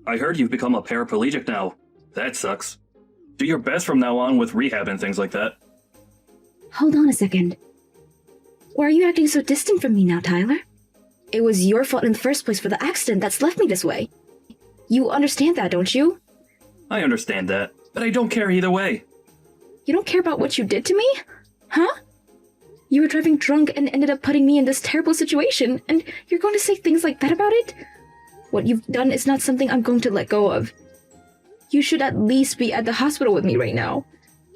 I heard you've become a paraplegic now. That sucks. Do your best from now on with rehab and things like that. Hold on a second. Why are you acting so distant from me now, Tyler? It was your fault in the first place for the accident that's left me this way. You understand that, don't you? I understand that, but I don't care either way. You don't care about what you did to me? Huh? You were driving drunk and ended up putting me in this terrible situation, and you're going to say things like that about it? What you've done is not something I'm going to let go of. You should at least be at the hospital with me right now.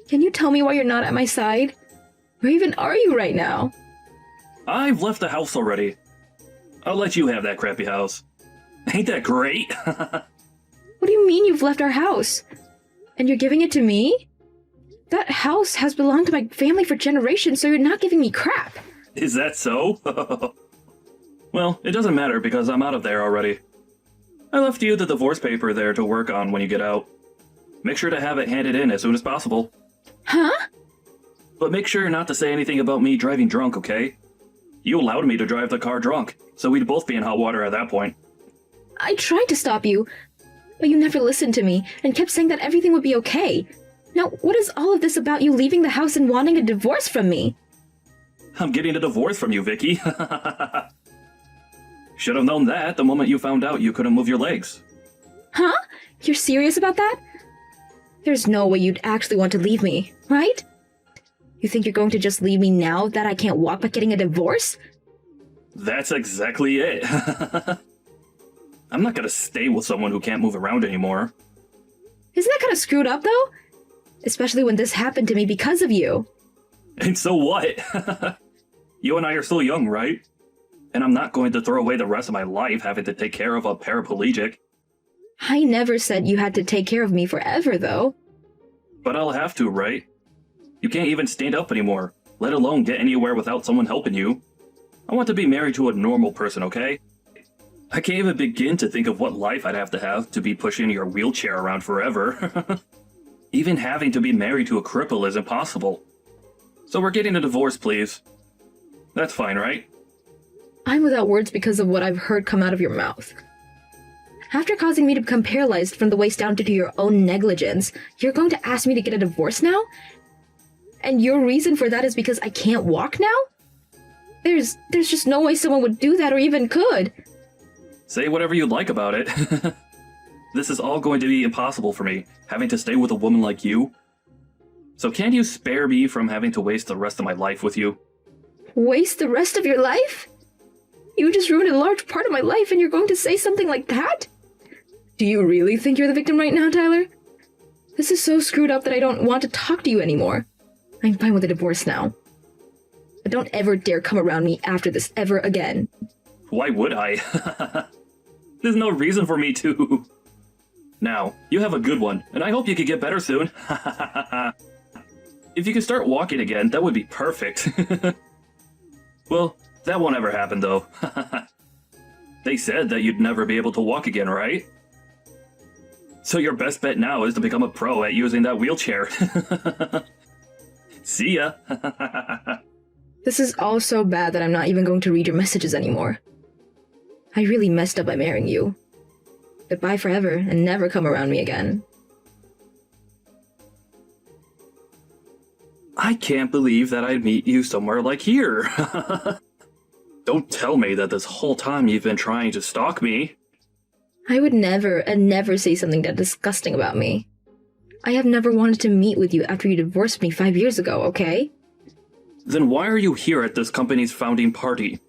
Can you tell me why you're not at my side? Where even are you right now? I've left the house already. I'll let you have that crappy house. Ain't that great? What do you mean you've left our house? And you're giving it to me? That house has belonged to my family for generations, so you're not giving me crap. Is that so? Well, it doesn't matter because I'm out of there already. I left you the divorce paper there to work on when you get out. Make sure to have it handed in as soon as possible. Huh? But make sure not to say anything about me driving drunk, okay? You allowed me to drive the car drunk, so we'd both be in hot water at that point. I tried to stop you, but you never listened to me and kept saying that everything would be okay. Now, what is all of this about you leaving the house and wanting a divorce from me? I'm getting a divorce from you, Vicky. Should have known that the moment you found out you couldn't move your legs. Huh? You're serious about that? There's no way you'd actually want to leave me, right? You think you're going to just leave me now that I can't walk by getting a divorce? That's exactly it. I'm not gonna stay with someone who can't move around anymore. Isn't that kind of screwed up, though? Especially when this happened to me because of you. And so what? You and I are still young, right? And I'm not going to throw away the rest of my life having to take care of a paraplegic. I never said you had to take care of me forever, though. But I'll have to, right? You can't even stand up anymore, let alone get anywhere without someone helping you. I want to be married to a normal person, okay? I can't even begin to think of what life I'd have to be pushing your wheelchair around forever. Even having to be married to a cripple is impossible. So we're getting a divorce, please. That's fine, right? I'm without words because of what I've heard come out of your mouth. After causing me to become paralyzed from the waist down due to your own negligence, you're going to ask me to get a divorce now? And your reason for that is because I can't walk now? There's just no way someone would do that or even could. Say whatever you'd like about it. This is all going to be impossible for me, having to stay with a woman like you. So can you spare me from having to waste the rest of my life with you? Waste the rest of your life? You just ruined a large part of my life and you're going to say something like that? Do you really think you're the victim right now, Tyler? This is so screwed up that I don't want to talk to you anymore. I'm fine with a divorce now. But don't ever dare come around me after this ever again. Why would I? There's no reason for me to. Now, you have a good one, and I hope you can get better soon. If you could start walking again, that would be perfect. Well, that won't ever happen, though. They said that you'd never be able to walk again, right? So your best bet now is to become a pro at using that wheelchair. See ya. This is all so bad that I'm not even going to read your messages anymore. I really messed up by marrying you. Goodbye forever, and never come around me again. I can't believe that I'd meet you somewhere like here. Don't tell me that this whole time you've been trying to stalk me. I would never and never say something that disgusting about me. I have never wanted to meet with you after you divorced me 5 years ago, okay? Then why are you here at this company's founding party?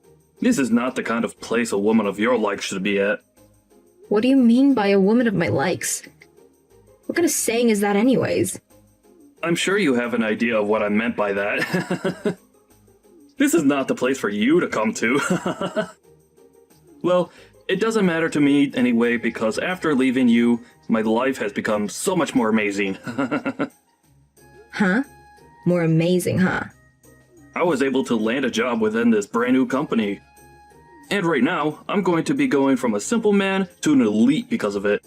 This is not the kind of place a woman of your like should be at. What do you mean by a woman of my likes? What kind of saying is that anyways? I'm sure you have an idea of what I meant by that. This is not the place for you to come to. Well, it doesn't matter to me anyway because after leaving you, my life has become so much more amazing. Huh? More amazing, huh? I was able to land a job within this brand new company. And right now, I'm going to be going from a simple man to an elite because of it.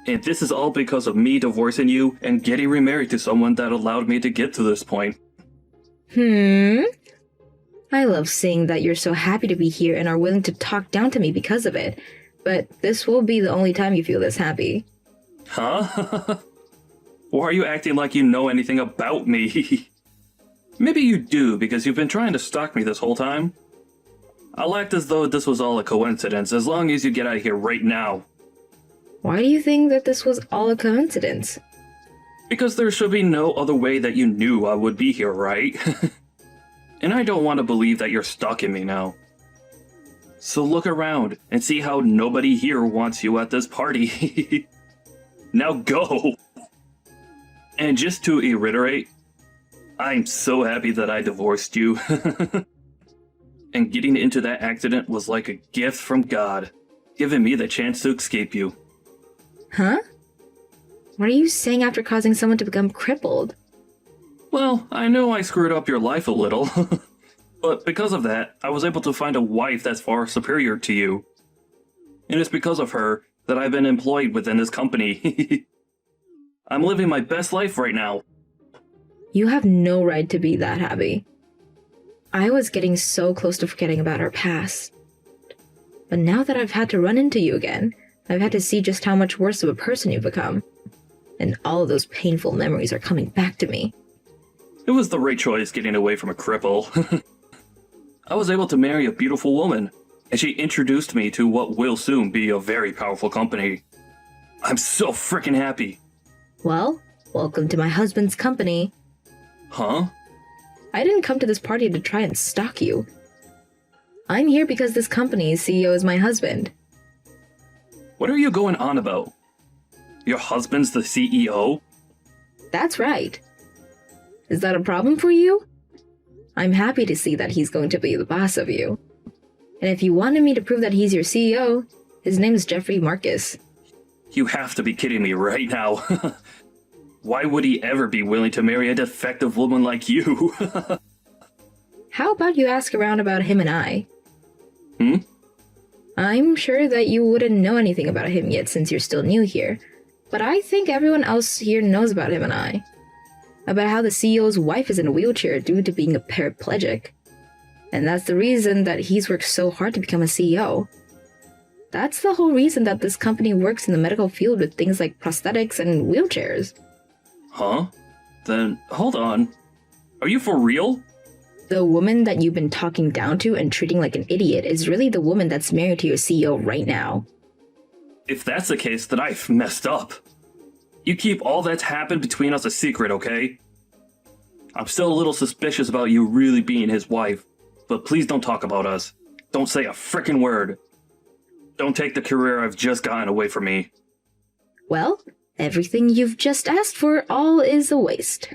And this is all because of me divorcing you and getting remarried to someone that allowed me to get to this point. I love seeing that you're so happy to be here and are willing to talk down to me because of it. but this will be the only time you feel this happy. Huh? Why are you acting like you know anything about me? Maybe you do, because you've been trying to stalk me this whole time. I'll act as though this was all a coincidence, as long as you get out of here right now. Why do you think that this was all a coincidence? Because there should be no other way that you knew I would be here, right? And I don't want to believe that you're stalking me now. So look around and see how nobody here wants you at this party. Now go! And just to reiterate, I'm so happy that I divorced you. And getting into that accident was like a gift from God, giving me the chance to escape you. Huh? What are you saying after causing someone to become crippled? Well, I know I screwed up your life a little, but because of that, I was able to find a wife that's far superior to you. And it's because of her that I've been employed within this company. I'm living my best life right now. You have no right to be that happy. I was getting so close to forgetting about our past. But now that I've had to run into you again, I've had to see just how much worse of a person you've become. And all of those painful memories are coming back to me. It was the right choice getting away from a cripple. I was able to marry a beautiful woman, and she introduced me to what will soon be a very powerful company. I'm so freaking happy. Well, welcome to my husband's company. Huh? I didn't come to this party to try and stalk you. I'm here because this company's CEO is my husband. What are you going on about? Your husband's the CEO? That's right. Is that a problem for you? I'm happy to see that he's going to be the boss of you. And if you wanted me to prove that he's your CEO, his name is Jeffrey Marcus. You have to be kidding me right now. Why would he ever be willing to marry a defective woman like you? How about you ask around about him and I? Hmm? I'm sure that you wouldn't know anything about him yet since you're still new here, but I think everyone else here knows about him and I. About how the CEO's wife is in a wheelchair due to being a paraplegic. And that's the reason that he's worked so hard to become a CEO. That's the whole reason that this company works in the medical field with things like prosthetics and wheelchairs. Huh? Then, hold on. Are you for real? The woman that you've been talking down to and treating like an idiot is really the woman that's married to your CEO right now. If that's the case, then I've messed up. You keep all that's happened between us a secret, okay? I'm still a little suspicious about you really being his wife, but please don't talk about us. Don't say a frickin' word. Don't take the career I've just gotten away from me. Well, everything you've just asked for all is a waste.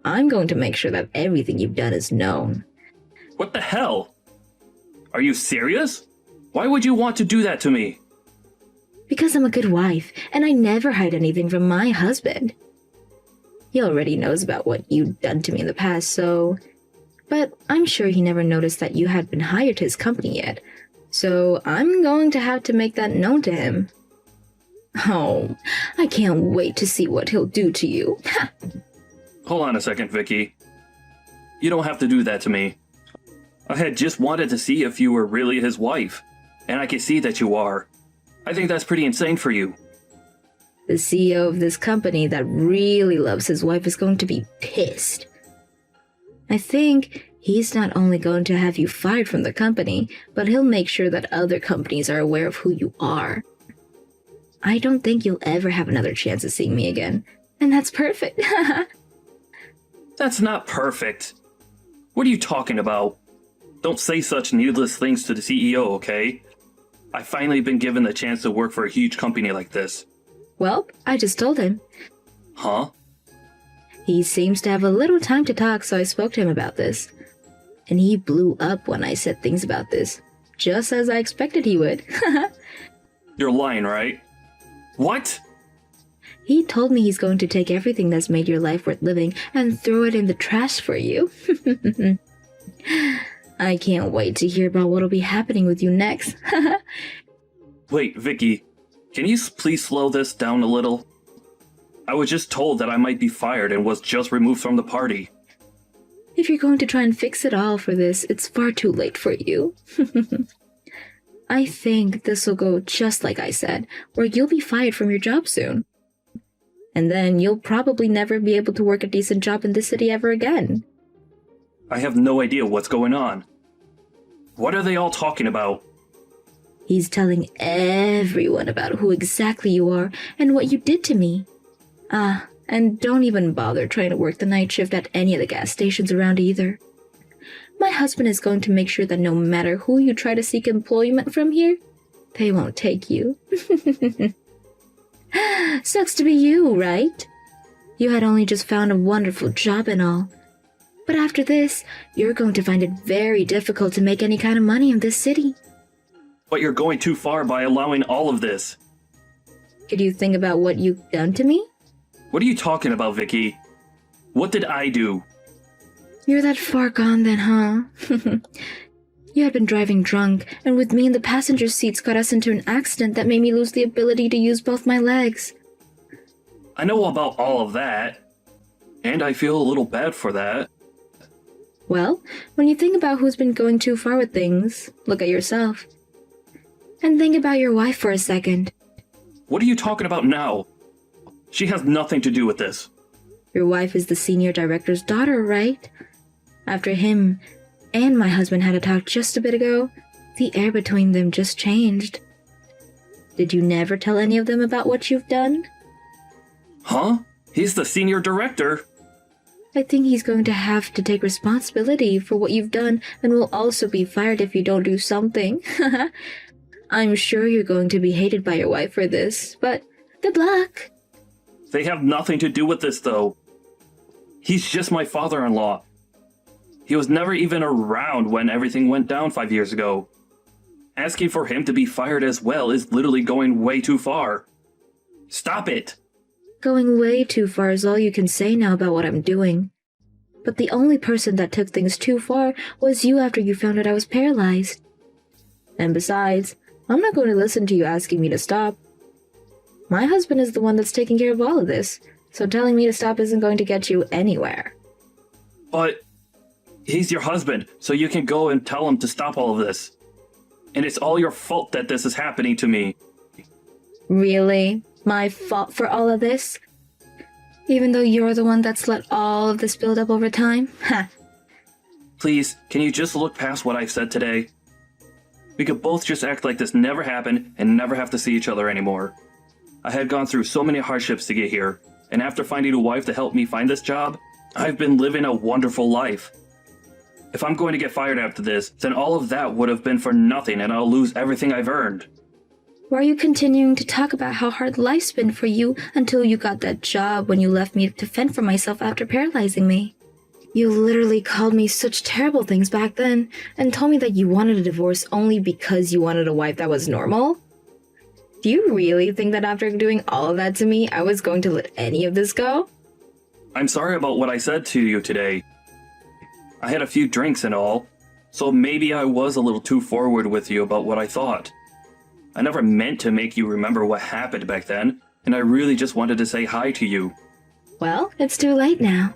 I'm going to make sure that everything you've done is known. What the hell? Are you serious? Why would you want to do that to me? Because I'm a good wife, and I never hide anything from my husband. He already knows about what you've done to me in the past, so... But I'm sure he never noticed that you had been hired to his company yet, so I'm going to have to make that known to him. Oh, I can't wait to see what he'll do to you. Hold on a second, Vicky. You don't have to do that to me. I had just wanted to see if you were really his wife, and I can see that you are. I think that's pretty insane for you. The CEO of this company that really loves his wife is going to be pissed. I think he's not only going to have you fired from the company, but he'll make sure that other companies are aware of who you are. I don't think you'll ever have another chance of seeing me again, and that's perfect. That's not perfect. What are you talking about? Don't say such needless things to the CEO, okay? I've finally been given the chance to work for a huge company like this. Well, I just told him. Huh? He seems to have a little time to talk, so I spoke to him about this. And he blew up when I said things about this, just as I expected he would. You're lying, right? What? He told me he's going to take everything that's made your life worth living and throw it in the trash for you. I can't wait to hear about what'll be happening with you next. Wait, Vicky, can you please slow this down a little? I was just told that I might be fired and was just removed from the party. If you're going to try and fix it all for this, it's far too late for you. I think this'll go just like I said, where you'll be fired from your job soon. And then you'll probably never be able to work a decent job in this city ever again. I have no idea what's going on. What are they all talking about? He's telling everyone about who exactly you are and what you did to me. And don't even bother trying to work the night shift at any of the gas stations around either. My husband is going to make sure that no matter who you try to seek employment from here, they won't take you. Sucks to be you, right? You had only just found a wonderful job and all. But after this, you're going to find it very difficult to make any kind of money in this city. But you're going too far by allowing all of this. Could you think about what you've done to me? What are you talking about, Vicky? What did I do? You're that far gone then, huh? You had been driving drunk, and with me in the passenger seats got us into an accident that made me lose the ability to use both my legs. I know about all of that. And I feel a little bad for that. Well, when you think about who's been going too far with things, look at yourself. And think about your wife for a second. What are you talking about now? She has nothing to do with this. Your wife is the senior director's daughter, right? After him and my husband had a talk just a bit ago, the air between them just changed. Did you never tell any of them about what you've done? Huh? He's the senior director. I think he's going to have to take responsibility for what you've done and will also be fired if you don't do something. I'm sure you're going to be hated by your wife for this, but good luck. They have nothing to do with this, though. He's just my father-in-law. He was never even around when everything went down 5 years ago. Asking for him to be fired as well is literally going way too far. Stop it! Going way too far is all you can say now about what I'm doing. But the only person that took things too far was you after you found out I was paralyzed. And besides, I'm not going to listen to you asking me to stop. My husband is the one that's taking care of all of this, so telling me to stop isn't going to get you anywhere. But he's your husband, so you can go and tell him to stop all of this. And it's all your fault that this is happening to me. Really? My fault for all of this? Even though you're the one that's let all of this build up over time? Ha! Please, can you just look past what I've said today? We could both just act like this never happened and never have to see each other anymore. I had gone through so many hardships to get here, and after finding a wife to help me find this job, I've been living a wonderful life. If I'm going to get fired after this, then all of that would have been for nothing and I'll lose everything I've earned. Why are you continuing to talk about how hard life's been for you until you got that job when you left me to fend for myself after paralyzing me? You literally called me such terrible things back then and told me that you wanted a divorce only because you wanted a wife that was normal? Do you really think that after doing all of that to me, I was going to let any of this go? I'm sorry about what I said to you today. I had a few drinks and all, so maybe I was a little too forward with you about what I thought. I never meant to make you remember what happened back then, and I really just wanted to say hi to you. Well, it's too late now.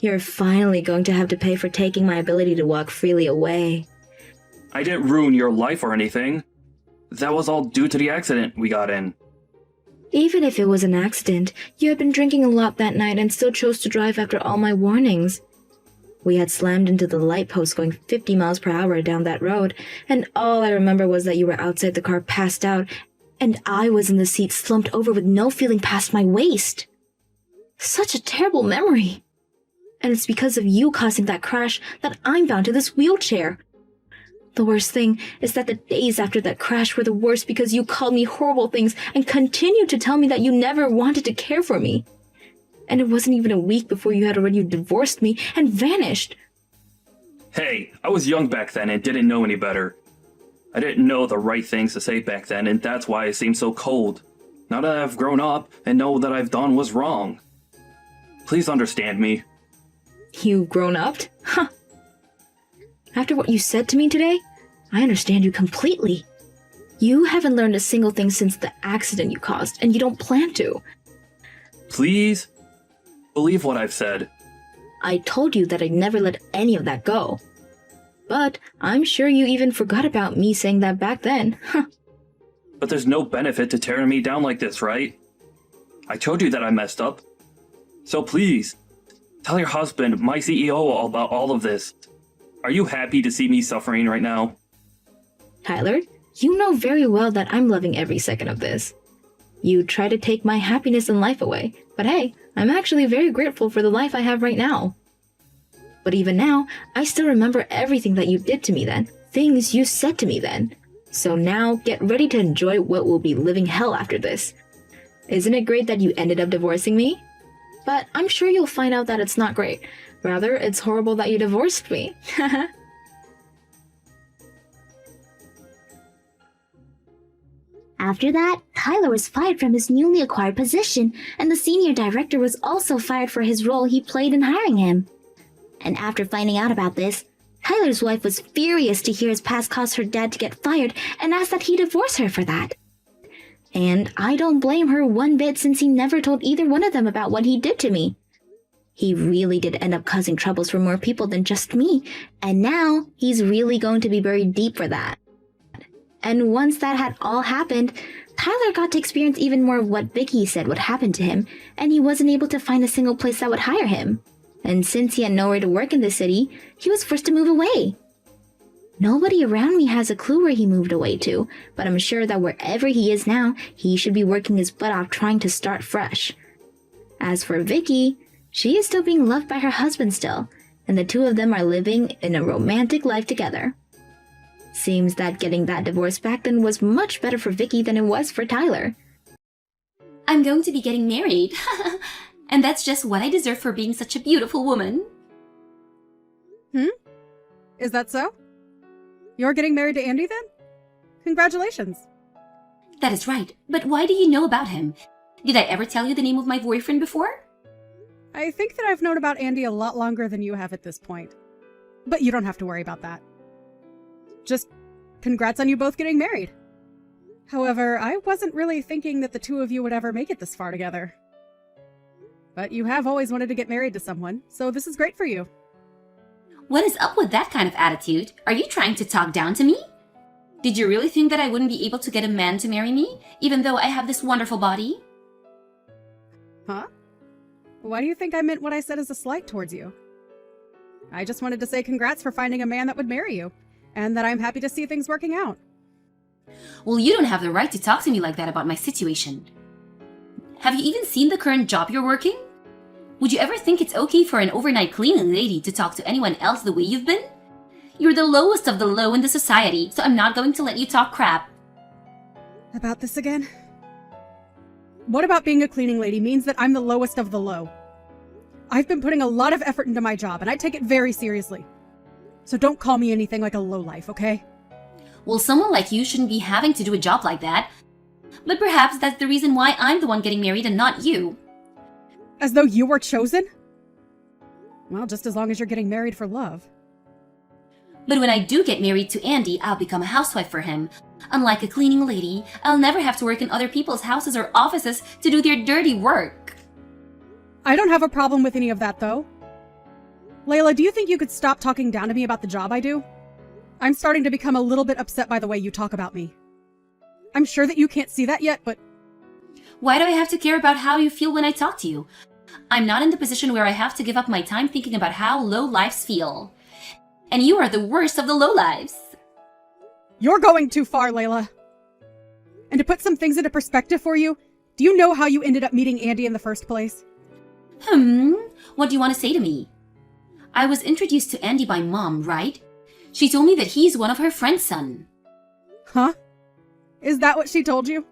You're finally going to have to pay for taking my ability to walk freely away. I didn't ruin your life or anything. That was all due to the accident we got in. Even if it was an accident, you had been drinking a lot that night and still chose to drive after all my warnings. We had slammed into the light post going 50 miles per hour down that road, and all I remember was that you were outside the car passed out, and I was in the seat slumped over with no feeling past my waist. Such a terrible memory. And it's because of you causing that crash that I'm bound to this wheelchair. The worst thing is that the days after that crash were the worst because you called me horrible things and continued to tell me that you never wanted to care for me. And it wasn't even a week before you had already divorced me and vanished. Hey, I was young back then and didn't know any better. I didn't know the right things to say back then, and that's why I seemed so cold. Now that I've grown up and know that I've done was wrong. Please understand me. You've grown up? Huh. After what you said to me today, I understand you completely. You haven't learned a single thing since the accident you caused, and you don't plan to. Please? Believe what I've said. I told you that I'd never let any of that go. But I'm sure you even forgot about me saying that back then. But there's no benefit to tearing me down like this, right? I told you that I messed up. So please, tell your husband, my CEO, about all of this. Are you happy to see me suffering right now? Tyler, you know very well that I'm loving every second of this. You try to take my happiness in life away, but hey, I'm actually very grateful for the life I have right now. But even now, I still remember everything that you did to me then, things you said to me then. So now, get ready to enjoy what will be living hell after this. Isn't it great that you ended up divorcing me? But I'm sure you'll find out that it's not great. Rather, it's horrible that you divorced me. After that, Tyler was fired from his newly acquired position, and the senior director was also fired for his role he played in hiring him. And after finding out about this, Tyler's wife was furious to hear his past caused her dad to get fired and asked that he divorce her for that. And I don't blame her one bit, since he never told either one of them about what he did to me. He really did end up causing troubles for more people than just me, and now he's really going to be buried deep for that. And once that had all happened, Tyler got to experience even more of what Vicky said would happen to him, and he wasn't able to find a single place that would hire him. And since he had nowhere to work in the city, he was forced to move away. Nobody around me has a clue where he moved away to, but I'm sure that wherever he is now, he should be working his butt off trying to start fresh. As for Vicky, she is still being loved by her husband still, and the two of them are living in a romantic life together. Seems that getting that divorce back then was much better for Vicky than it was for Tyler. I'm going to be getting married. And that's just what I deserve for being such a beautiful woman. Is that so? You're getting married to Andy then? Congratulations. That is right. But why do you know about him? Did I ever tell you the name of my boyfriend before? I think that I've known about Andy a lot longer than you have at this point. But you don't have to worry about that. Just congrats on you both getting married. However, I wasn't really thinking that the two of you would ever make it this far together. But you have always wanted to get married to someone, so this is great for you. What is up with that kind of attitude? Are you trying to talk down to me? Did you really think that I wouldn't be able to get a man to marry me, even though I have this wonderful body? Huh? Why do you think I meant what I said as a slight towards you? I just wanted to say congrats for finding a man that would marry you, and that I'm happy to see things working out. Well, you don't have the right to talk to me like that about my situation. Have you even seen the current job you're working? Would you ever think it's okay for an overnight cleaning lady to talk to anyone else the way you've been? You're the lowest of the low in the society, so I'm not going to let you talk crap. About this again? What about being a cleaning lady means that I'm the lowest of the low? I've been putting a lot of effort into my job, and I take it very seriously. So don't call me anything like a lowlife, okay? Well, someone like you shouldn't be having to do a job like that. But perhaps that's the reason why I'm the one getting married and not you. As though you were chosen? Well, just as long as you're getting married for love. But when I do get married to Andy, I'll become a housewife for him. Unlike a cleaning lady, I'll never have to work in other people's houses or offices to do their dirty work. I don't have a problem with any of that, though. Layla, do you think you could stop talking down to me about the job I do? I'm starting to become a little bit upset by the way you talk about me. I'm sure that you can't see that yet, but... Why do I have to care about how you feel when I talk to you? I'm not in the position where I have to give up my time thinking about how low lives feel. And you are the worst of the low lives. You're going too far, Layla. And to put some things into perspective for you, do you know how you ended up meeting Andy in the first place? What do you want to say to me? I was introduced to Andy by Mom, right? She told me that he's one of her friend's son. Huh? Is that what she told you?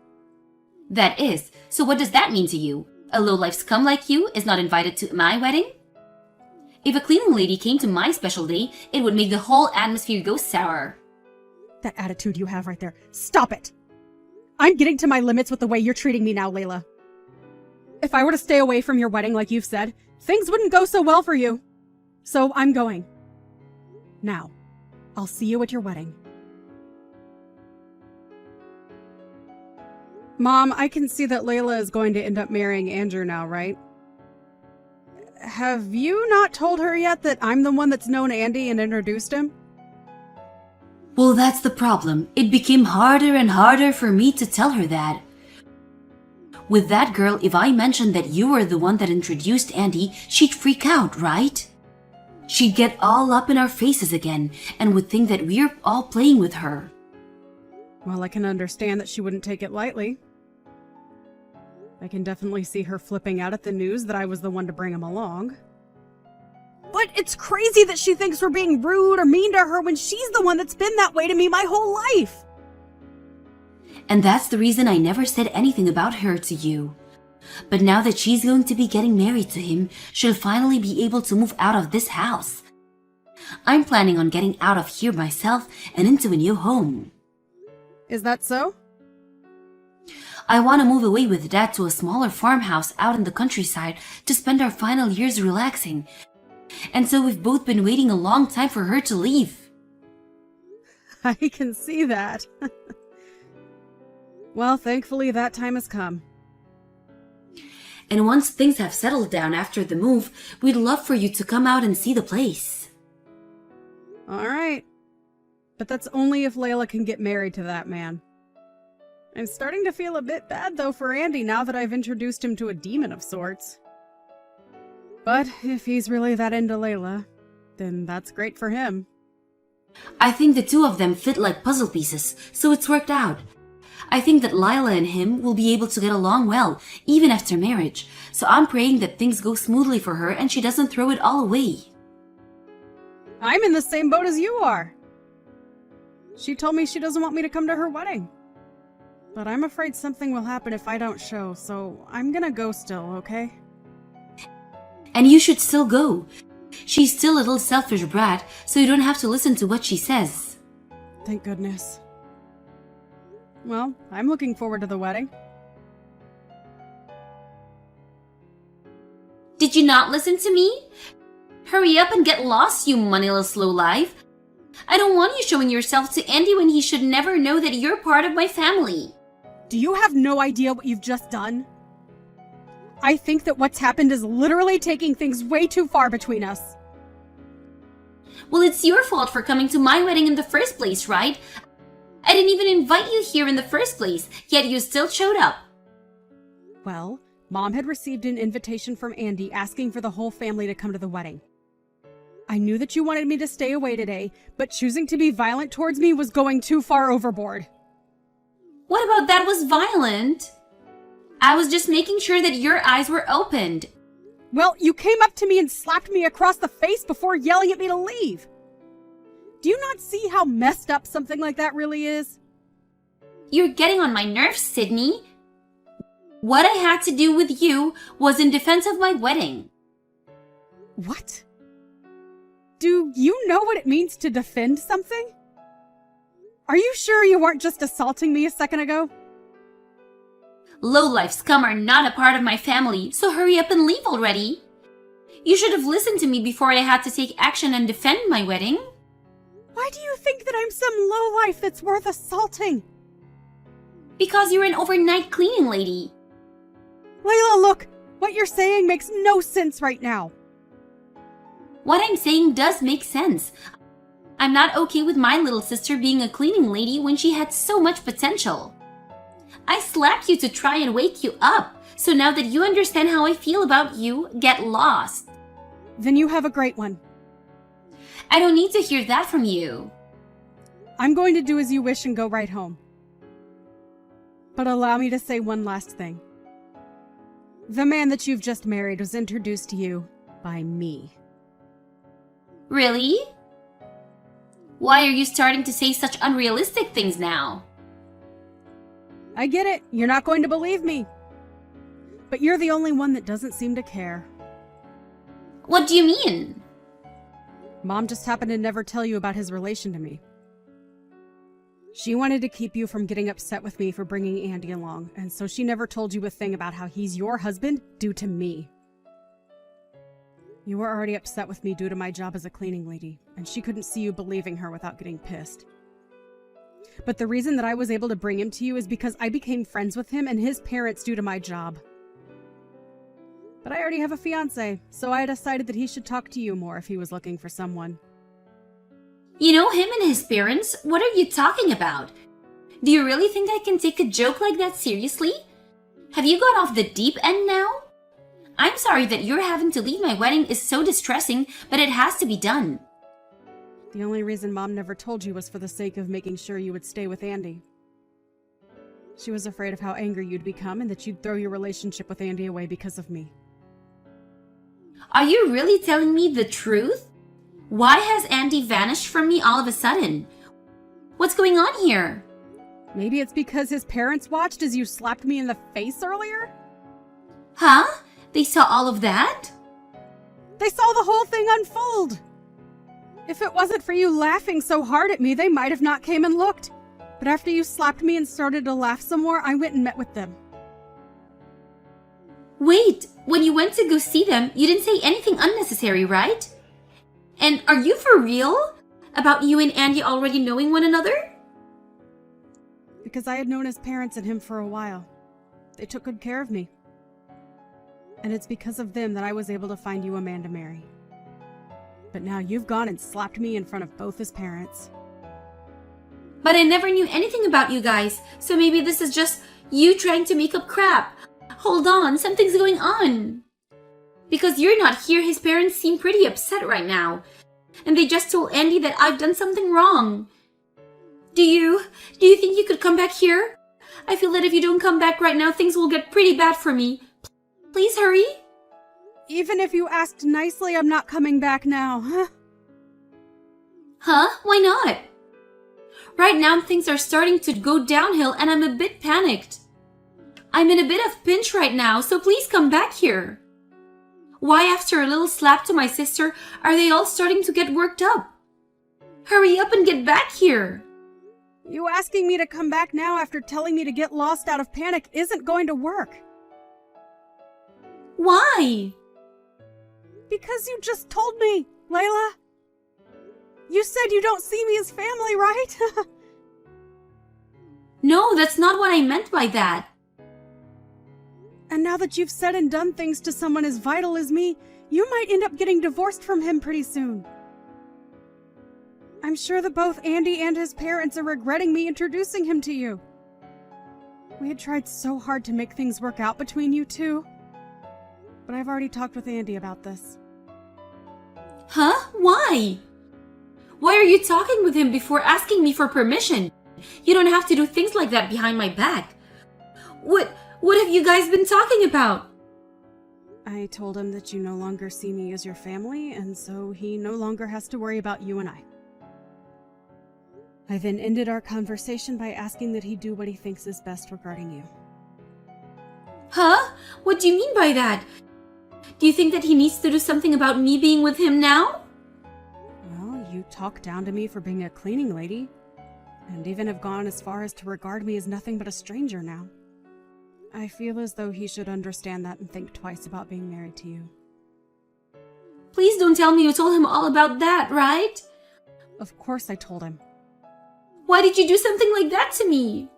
That is. So what does that mean to you? A low-life scum like you is not invited to my wedding? If a cleaning lady came to my special day, it would make the whole atmosphere go sour. That attitude you have right there. Stop it! I'm getting to my limits with the way you're treating me now, Layla. If I were to stay away from your wedding like you've said, things wouldn't go so well for you. So I'm going. Now, I'll see you at your wedding. Mom, I can see that Layla is going to end up marrying Andrew now, right? Have you not told her yet that I'm the one that's known Andy and introduced him? Well, that's the problem. It became harder and harder for me to tell her that. With that girl, if I mentioned that you were the one that introduced Andy, she'd freak out, right? She'd get all up in our faces again and would think that we're all playing with her. Well, I can understand that she wouldn't take it lightly. I can definitely see her flipping out at the news that I was the one to bring him along. But it's crazy that she thinks we're being rude or mean to her when she's the one that's been that way to me my whole life. And that's the reason I never said anything about her to you. But now that she's going to be getting married to him, she'll finally be able to move out of this house. I'm planning on getting out of here myself and into a new home. Is that so? I want to move away with Dad to a smaller farmhouse out in the countryside to spend our final years relaxing. And so we've both been waiting a long time for her to leave. I can see that. Well, thankfully that time has come. And once things have settled down after the move, we'd love for you to come out and see the place. All right. But that's only if Layla can get married to that man. I'm starting to feel a bit bad, though, for Andy now that I've introduced him to a demon of sorts. But if he's really that into Layla, then that's great for him. I think the two of them fit like puzzle pieces, so it's worked out. I think that Lila and him will be able to get along well, even after marriage, so I'm praying that things go smoothly for her and she doesn't throw it all away. I'm in the same boat as you are. She told me she doesn't want me to come to her wedding. But I'm afraid something will happen if I don't show, so I'm gonna go still, okay? And you should still go. She's still a little selfish brat, so you don't have to listen to what she says. Thank goodness. Well, I'm looking forward to the wedding. Did you not listen to me? Hurry up and get lost, you moneyless lowlife. I don't want you showing yourself to Andy when he should never know that you're part of my family. Do you have no idea what you've just done? I think that what's happened is literally taking things way too far between us. Well, it's your fault for coming to my wedding in the first place, right? I didn't even invite you here in the first place, yet you still showed up. Well, Mom had received an invitation from Andy asking for the whole family to come to the wedding. I knew that you wanted me to stay away today, but choosing to be violent towards me was going too far overboard. What about that was violent? I was just making sure that your eyes were opened. Well, you came up to me and slapped me across the face before yelling at me to leave. Do you not see how messed up something like that really is? You're getting on my nerves, Sydney. What I had to do with you was in defense of my wedding. What? Do you know what it means to defend something? Are you sure you weren't just assaulting me a second ago? Lowlife scum are not a part of my family, so hurry up and leave already. You should have listened to me before I had to take action and defend my wedding. Why do you think that I'm some lowlife that's worth assaulting? Because you're an overnight cleaning lady. Layla, look! What you're saying makes no sense right now. What I'm saying does make sense. I'm not okay with my little sister being a cleaning lady when she had so much potential. I slapped you to try and wake you up, so now that you understand how I feel about you, get lost. Then you have a great one. I don't need to hear that from you. I'm going to do as you wish and go right home. But allow me to say one last thing. The man that you've just married was introduced to you by me. Really? Why are you starting to say such unrealistic things now? I get it. You're not going to believe me. But you're the only one that doesn't seem to care. What do you mean? Mom just happened to never tell you about his relation to me. She wanted to keep you from getting upset with me for bringing Andy along, and so she never told you a thing about how he's your husband due to me. You were already upset with me due to my job as a cleaning lady, and she couldn't see you believing her without getting pissed. But the reason that I was able to bring him to you is because I became friends with him and his parents due to my job. But I already have a fiancé, so I decided that he should talk to you more if he was looking for someone. You know him and his parents? What are you talking about? Do you really think I can take a joke like that seriously? Have you gone off the deep end now? I'm sorry that you're having to leave my wedding is so distressing, but it has to be done. The only reason Mom never told you was for the sake of making sure you would stay with Andy. She was afraid of how angry you'd become and that you'd throw your relationship with Andy away because of me. Are you really telling me the truth? Why has Andy vanished from me all of a sudden? What's going on here? Maybe it's because his parents watched as you slapped me in the face earlier? Huh? They saw all of that? They saw the whole thing unfold! If it wasn't for you laughing so hard at me, they might have not came and looked. But after you slapped me and started to laugh some more, I went and met with them. Wait, when you went to go see them, you didn't say anything unnecessary, right? And are you for real? About you and Andy already knowing one another? Because I had known his parents and him for a while. They took good care of me. And it's because of them that I was able to find you a man to marry. But now you've gone and slapped me in front of both his parents. But I never knew anything about you guys, so maybe this is just you trying to make up crap. Hold on, something's going on. Because you're not here, his parents seem pretty upset right now. And they just told Andy that I've done something wrong. Do you think you could come back here? I feel that if you don't come back right now, things will get pretty bad for me. Please hurry. Even if you asked nicely, I'm not coming back now, huh? Huh? Why not? Right now, things are starting to go downhill and I'm a bit panicked. I'm in a bit of pinch right now, so please come back here. Why, after a little slap to my sister, are they all starting to get worked up? Hurry up and get back here. You asking me to come back now after telling me to get lost out of panic isn't going to work. Why? Because you just told me, Layla. You said you don't see me as family, right? No, that's not what I meant by that. And now that you've said and done things to someone as vital as me, you might end up getting divorced from him pretty soon. I'm sure that both Andy and his parents are regretting me introducing him to you. We had tried so hard to make things work out between you two. But I've already talked with Andy about this. Huh? Why? Why are you talking with him before asking me for permission? You don't have to do things like that behind my back. What have you guys been talking about? I told him that you no longer see me as your family, and so he no longer has to worry about you and I. I then ended our conversation by asking that he do what he thinks is best regarding you. Huh? What do you mean by that? Do you think that he needs to do something about me being with him now? Well, you talk down to me for being a cleaning lady, and even have gone as far as to regard me as nothing but a stranger now. I feel as though he should understand that and think twice about being married to you. Please don't tell me you told him all about that, right? Of course I told him. Why did you do something like that to me?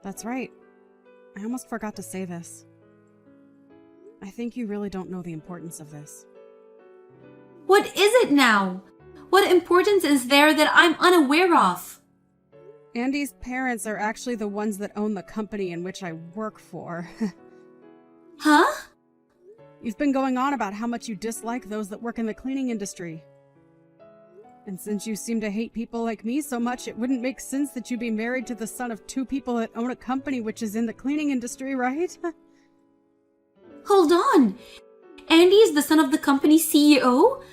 That's right. I almost forgot to say this. I think you really don't know the importance of this. What is it now? What importance is there that I'm unaware of? Andy's parents are actually the ones that own the company in which I work for. Huh? You've been going on about how much you dislike those that work in the cleaning industry. And since you seem to hate people like me so much, it wouldn't make sense that you be married to the son of two people that own a company which is in the cleaning industry, right? Hold on. Andy is the son of the company's CEO?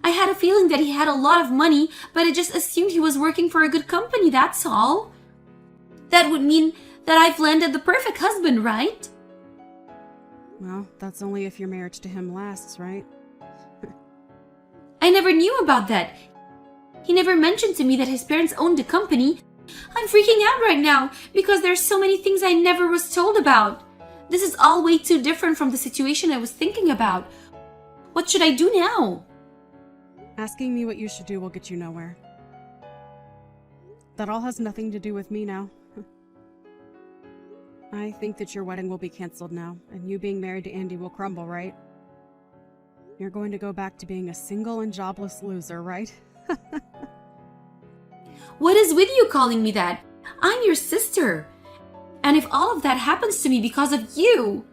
I had a feeling that he had a lot of money, but I just assumed he was working for a good company, that's all. That would mean that I've landed the perfect husband, right? Well, that's only if your marriage to him lasts, right? I never knew about that. He never mentioned to me that his parents owned a company. I'm freaking out right now because there's so many things I never was told about. This is all way too different from the situation I was thinking about. What should I do now? Asking me what you should do will get you nowhere. That all has nothing to do with me now. I think that your wedding will be canceled now, and you being married to Andy will crumble, right? You're going to go back to being a single and jobless loser, right? What is with you calling me that? I'm your sister. And if all of that happens to me because of you,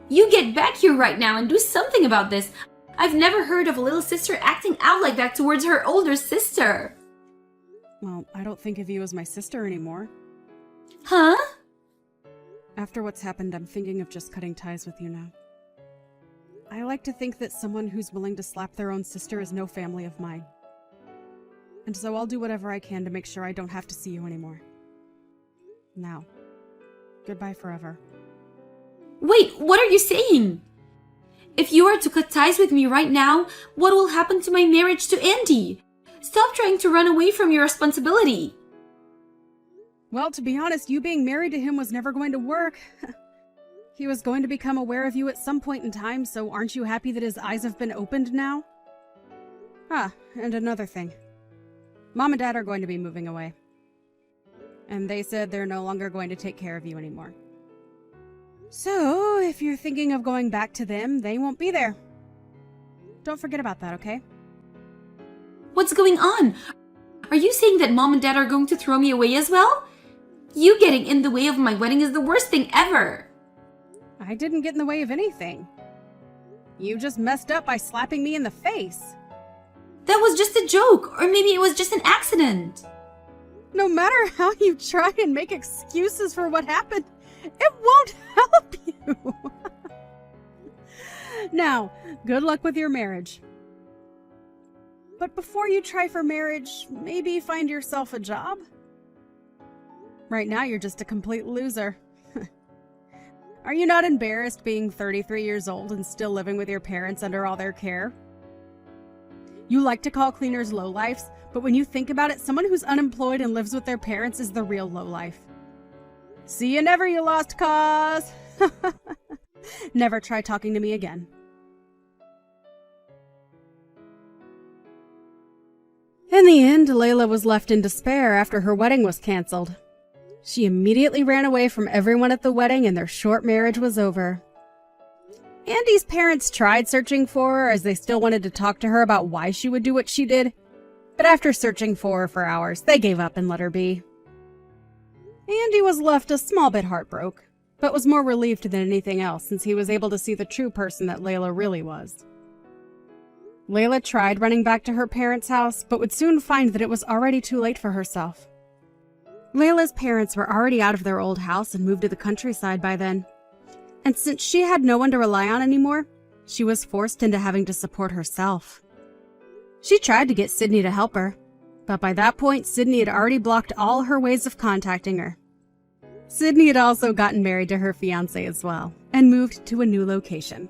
you get back here right now and do something about this. I've never heard of a little sister acting out like that towards her older sister. Well, I don't think of you as my sister anymore. Huh? After what's happened, I'm thinking of just cutting ties with you now. I like to think that someone who's willing to slap their own sister is no family of mine. And so I'll do whatever I can to make sure I don't have to see you anymore. Now, goodbye forever. Wait, what are you saying? If you are to cut ties with me right now, what will happen to my marriage to Andy? Stop trying to run away from your responsibility. Well, to be honest, you being married to him was never going to work. He was going to become aware of you at some point in time, so aren't you happy that his eyes have been opened now? Ah, and another thing. Mom and Dad are going to be moving away. And they said they're no longer going to take care of you anymore. So, if you're thinking of going back to them, they won't be there. Don't forget about that, okay? What's going on? Are you saying that Mom and Dad are going to throw me away as well? You getting in the way of my wedding is the worst thing ever. I didn't get in the way of anything. You just messed up by slapping me in the face. That was just a joke, or maybe it was just an accident. No matter how you try and make excuses for what happened, it won't help you. Now, good luck with your marriage. But before you try for marriage, maybe find yourself a job? Right now, you're just a complete loser. Are you not embarrassed being 33 years old and still living with your parents under all their care? You like to call cleaners lowlifes, but when you think about it, someone who's unemployed and lives with their parents is the real lowlife. See you never, you lost cause! Never try talking to me again. In the end, Layla was left in despair after her wedding was canceled. She immediately ran away from everyone at the wedding and their short marriage was over. Andy's parents tried searching for her as they still wanted to talk to her about why she would do what she did, but after searching for her for hours, they gave up and let her be. Andy was left a small bit heartbroken, but was more relieved than anything else since he was able to see the true person that Layla really was. Layla tried running back to her parents' house, but would soon find that it was already too late for herself. Layla's parents were already out of their old house and moved to the countryside by then. And since she had no one to rely on anymore, she was forced into having to support herself. She tried to get Sydney to help her, but by that point, Sydney had already blocked all her ways of contacting her. Sydney had also gotten married to her fiancé as well, and moved to a new location.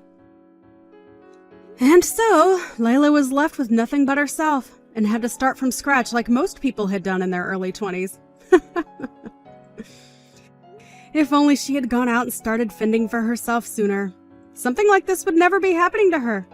And so, Layla was left with nothing but herself, and had to start from scratch like most people had done in their early 20s. If only she had gone out and started fending for herself sooner, something like this would never be happening to her.